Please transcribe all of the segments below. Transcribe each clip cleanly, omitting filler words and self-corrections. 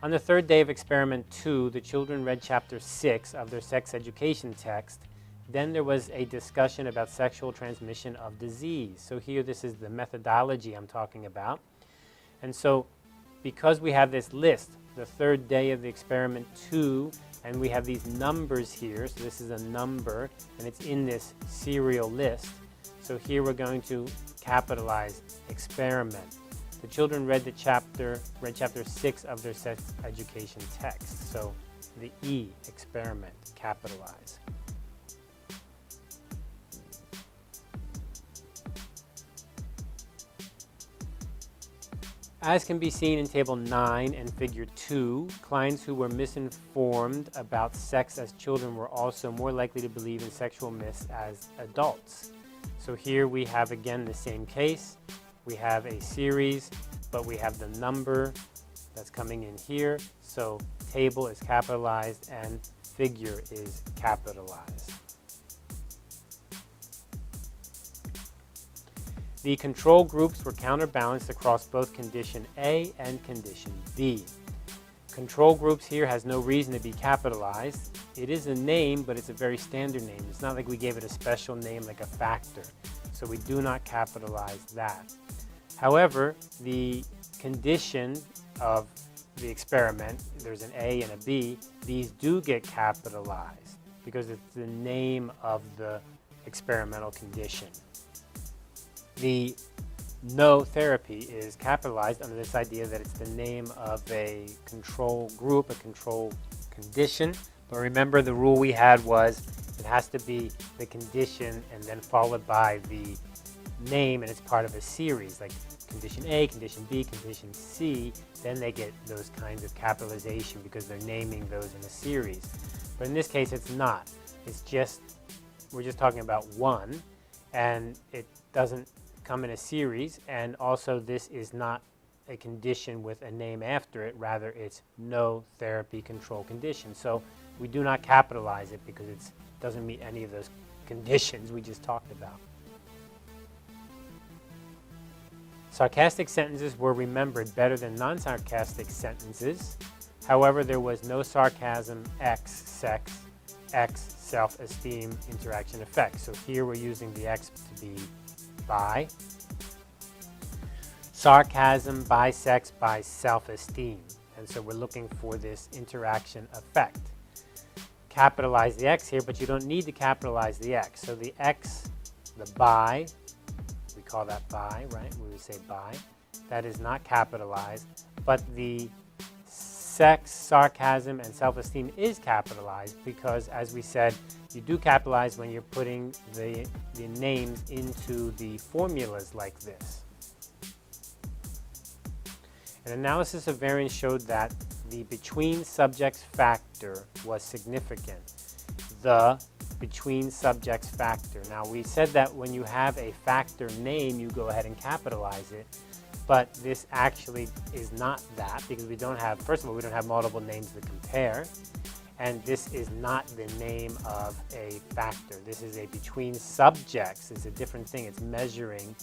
On the third day of experiment 2, the children read chapter 6 of their sex education text. Then there was a discussion about sexual transmission of disease. So here, this is the methodology I'm talking about. And so because we have this list, the third day of the experiment 2, and we have these numbers here, so this is a number, and it's in this serial list. So here we're going to capitalize experiment. The children read chapter 6 of their sex education text. So the E, experiment, capitalize. As can be seen in Table 9 and Figure 2, clients who were misinformed about sex as children were also more likely to believe in sexual myths as adults. So here we have again the same case. We have a series, but we have the number that's coming in here. So table is capitalized and figure is capitalized. The control groups were counterbalanced across both condition A and condition B. Control groups here has no reason to be capitalized. It is a name, but it's a very standard name. It's not like we gave it a special name like a factor. So we do not capitalize that. However, the condition of the experiment, there's an A and a B, these do get capitalized because it's the name of the experimental condition. The no therapy is capitalized under this idea that it's the name of a control group, a control condition. But remember, the rule we had was it has to be the condition and then followed by the name, and it's part of a series, like condition A, condition B, condition C. Then they get those kinds of capitalization because they're naming those in a series. But in this case, it's not. It's just, we're just talking about one, and it doesn't come in a series, and also this is not a condition with a name after it, rather it's no therapy control condition. So we do not capitalize it because it doesn't meet any of those conditions we just talked about. Sarcastic sentences were remembered better than non-sarcastic sentences. However, there was no sarcasm, X, sex, X, self-esteem, interaction, effect. So here we're using the X to be bi. Sarcasm, by sex, by self-esteem. And so we're looking for this interaction effect. Capitalize the X here, but you don't need to capitalize the X. So the X, the bi, we call that bi, right? We would say bi. That is not capitalized, but the sex, sarcasm, and self-esteem is capitalized because, as we said, you do capitalize when you're putting the names into the formulas like this. An analysis of variance showed that the between subjects factor was significant. The between subjects factor. Now, we said that when you have a factor name, you go ahead and capitalize it. But this actually is not that because we don't have, first of all, we don't have multiple names to compare. And this is not the name of a factor. This is a between subjects. It's a different thing. It's measuring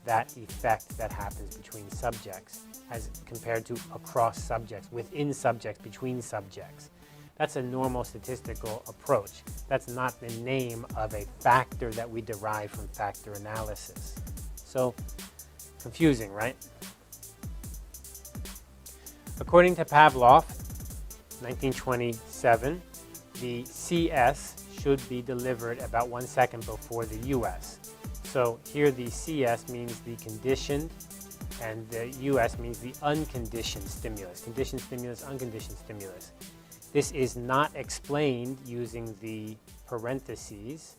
that effect that happens between subjects as compared to across subjects, within subjects, between subjects. That's a normal statistical approach. That's not the name of a factor that we derive from factor analysis. So, confusing, right? According to Pavlov, 1927, the CS should be delivered about 1 second before the US. So here the CS means the conditioned, and the US means the unconditioned stimulus. Conditioned stimulus, unconditioned stimulus. This is not explained using the parentheses,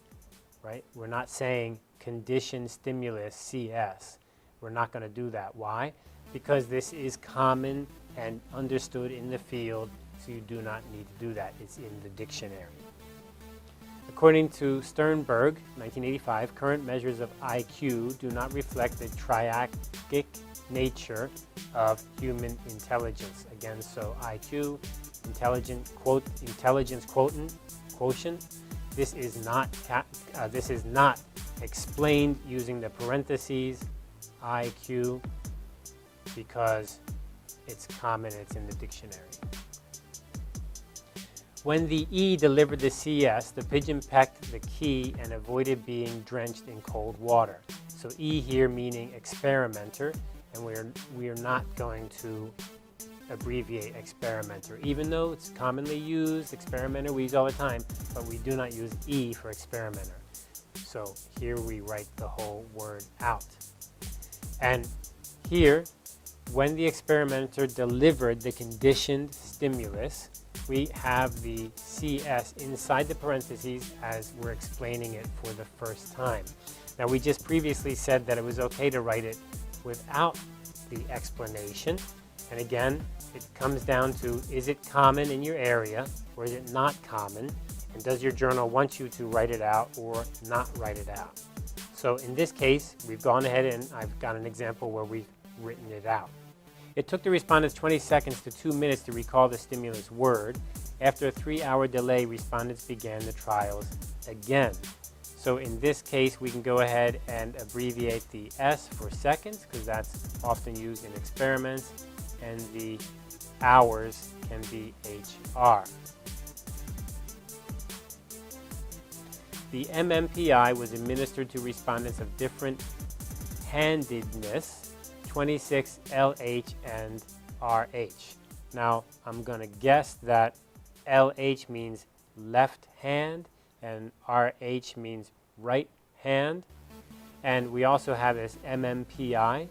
right? We're not saying conditioned stimulus CS. We're not going to do that. Why? Because this is common and understood in the field, so you do not need to do that. It's in the dictionary. According to Sternberg, 1985, current measures of IQ do not reflect the triadic nature of human intelligence. Again, so IQ, intelligence quotient. This is not explained using the parentheses IQ because it's common, it's in the dictionary. When the E delivered the CS, the pigeon pecked the key and avoided being drenched in cold water. So E here meaning experimenter, and we are not going to abbreviate experimenter, even though it's commonly used. Experimenter we use all the time, but we do not use E for experimenter. So here we write the whole word out. And here, when the experimenter delivered the conditioned stimulus, we have the CS inside the parentheses as we're explaining it for the first time. Now we just previously said that it was okay to write it without the explanation. And again, it comes down to, is it common in your area or is it not common? And does your journal want you to write it out or not write it out? So in this case, we've gone ahead and I've got an example where we've written it out. It took the respondents 20 seconds to 2 minutes to recall the stimulus word. After a 3-hour delay, respondents began the trials again. So in this case, we can go ahead and abbreviate the S for seconds, because that's often used in experiments, and the hours can be HR. The MMPI was administered to respondents of different handedness, 26 LH and RH. Now, I'm going to guess that LH means left hand and RH means right hand. And we also have this MMPI.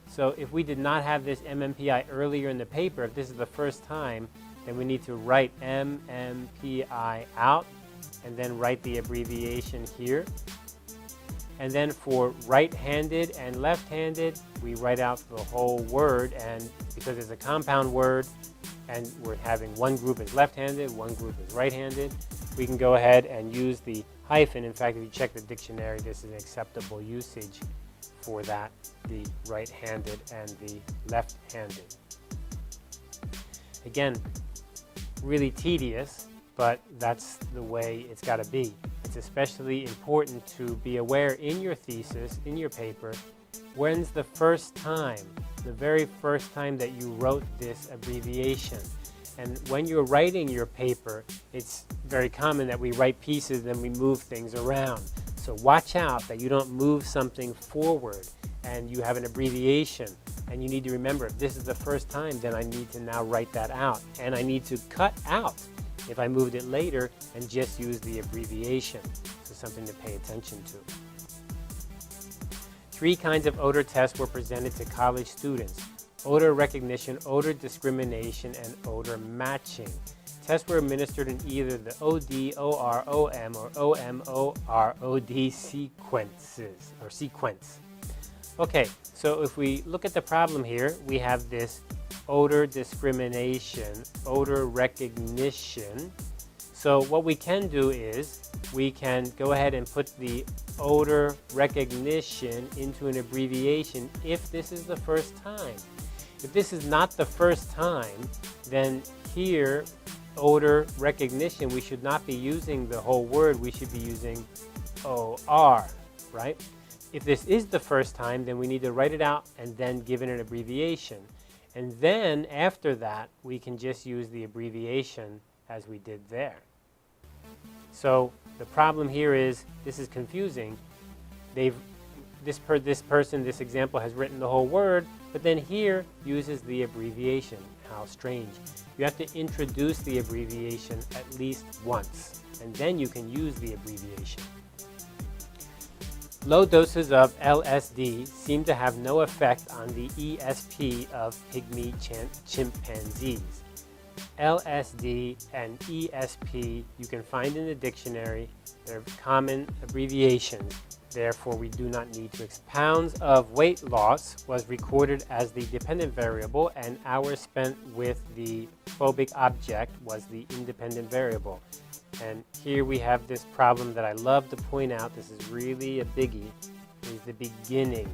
So if we did not have this MMPI earlier in the paper, if this is the first time, then we need to write MMPI out and then write the abbreviation here. And then for right-handed and left-handed, we write out the whole word, and because it's a compound word and we're having one group is left-handed, one group is right-handed, we can go ahead and use the hyphen. In fact, if you check the dictionary, this is acceptable usage for that, the right-handed and the left-handed. Again, really tedious, but that's the way it's got to be. It's especially important to be aware in your thesis, in your paper, when's the first time, the very first time that you wrote this abbreviation. And when you're writing your paper, it's very common that we write pieces, then we move things around. So watch out that you don't move something forward and you have an abbreviation. And you need to remember, if this is the first time, then I need to now write that out. And I need to cut out if I moved it later and just use the abbreviation. So something to pay attention to. 3 kinds of odor tests were presented to college students: odor recognition, odor discrimination, and odor matching. Tests were administered in either the OD, OR, OM, or OM, OD sequences, or sequence. Okay, so if we look at the problem here, we have this odor discrimination, odor recognition. So what we can do is we can go ahead and put the odor recognition into an abbreviation if this is the first time. If this is not the first time, then here, odor recognition, we should not be using the whole word, we should be using OR, right? If this is the first time, then we need to write it out and then give it an abbreviation. And then after that, we can just use the abbreviation as we did there. So the problem here is, this is confusing. This example has written the whole word, but then here uses the abbreviation. How strange. You have to introduce the abbreviation at least once, and then you can use the abbreviation. Low doses of LSD seem to have no effect on the ESP of pygmy chimpanzees. LSD and ESP you can find in the dictionary. They're common abbreviations. Therefore, we do not need to explain. Pounds of weight loss was recorded as the dependent variable, and hours spent with the phobic object was the independent variable. And here we have this problem that I love to point out. This is really a biggie, is the beginning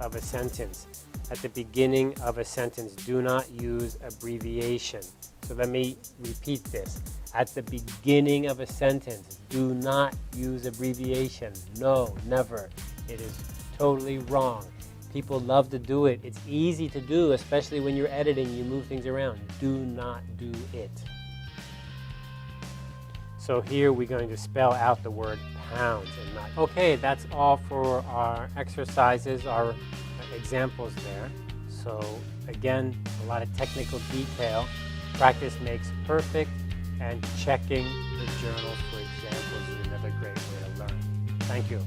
of a sentence. At the beginning of a sentence, do not use abbreviation. So let me repeat this. At the beginning of a sentence, do not use abbreviation. No, never. It is totally wrong. People love to do it. It's easy to do, especially when you're editing, you move things around. Do not do it. So here we're going to spell out the word pounds and not. Okay, that's all for our exercises, our examples there. So again, a lot of technical detail. Practice makes perfect, and checking the journals for examples is another great way to learn. Thank you.